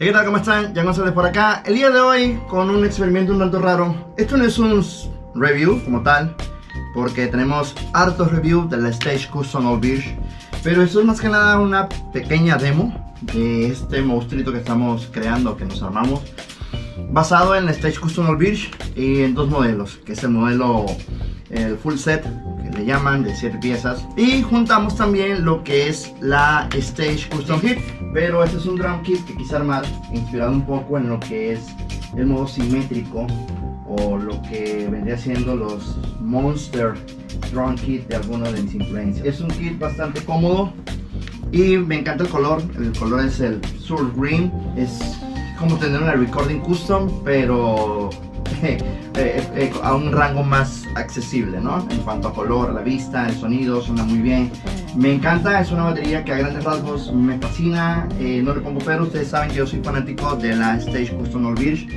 ¿Qué tal? ¿Cómo están? Jan González por acá. El día de hoy con un experimento un tanto raro. Esto no es un review como tal, porque tenemos hartos reviews de la Stage Custom of BIRCH, pero esto es más que nada una pequeña demo de este monstruito que estamos creando, que nos armamos, basado en la Stage Custom of BIRCH y en dos modelos, que es el modelo el full set, que le llaman, de 7 piezas, y juntamos también lo que es la Stage Custom Hip, pero este es un drum kit que quise armar inspirado un poco en lo que es el modo simétrico o lo que vendría siendo los Monster drum kit de algunos de mis influencias. Es un kit bastante cómodo y me encanta el color es el Surf Green, es como tener una recording custom, pero a un rango más accesible, ¿no? En cuanto a color, a la vista, el sonido, suena muy bien. Me encanta, es una batería que a grandes rasgos me fascina, no le pongo pero. Ustedes saben que yo soy fanático de la Stage Custom of BIRCH.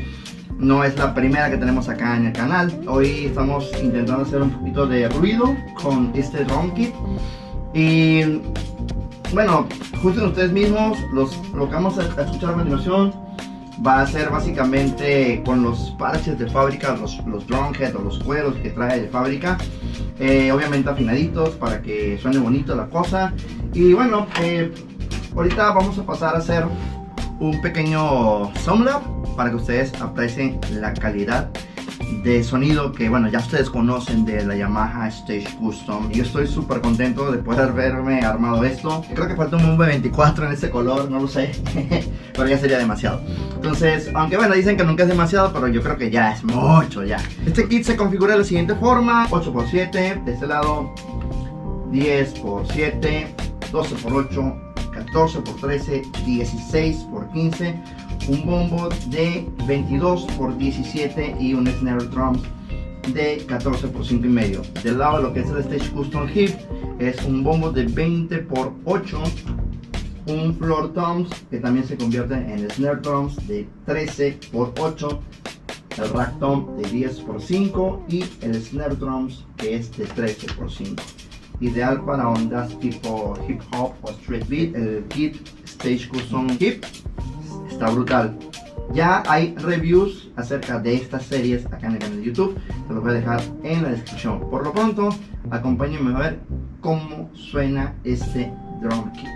No es la primera que tenemos acá en el canal. Hoy estamos intentando hacer un poquito de ruido con este drum kit. Y bueno, justo ustedes mismos, lo que vamos a escuchar a continuación va a ser básicamente con los parches de fábrica, los drum head o los cueros que trae de fábrica, obviamente afinaditos para que suene bonito la cosa. Y bueno, ahorita vamos a pasar a hacer un pequeño sound lab para que ustedes aprecien la calidad de sonido que, bueno, ya ustedes conocen de la Yamaha Stage Custom. Y yo estoy súper contento de poder haberme armado esto. Creo que falta un V24 en este color, no lo sé, pero ya sería demasiado. Entonces, aunque bueno, dicen que nunca es demasiado, pero yo creo que ya es mucho ya. Este kit se configura de la siguiente forma: 8x7, de este lado 10x7, 12x8, 14x13, 16x15, un bombo de 22x17 y un snare drum de 14x5,5. Del lado de lo que es el Stage Custom Hip es un bombo de 20x8, un floor toms que también se convierte en snare drums de 13x8, el rack tom de 10x5 y el snare drums que es de 13x5. Ideal para ondas tipo hip hop o street beat. El kit Stage Custom Hip está brutal. Ya hay reviews acerca de estas series acá en el canal de YouTube, te los voy a dejar en la descripción. Por lo pronto, acompáñenme a ver cómo suena este drum kit.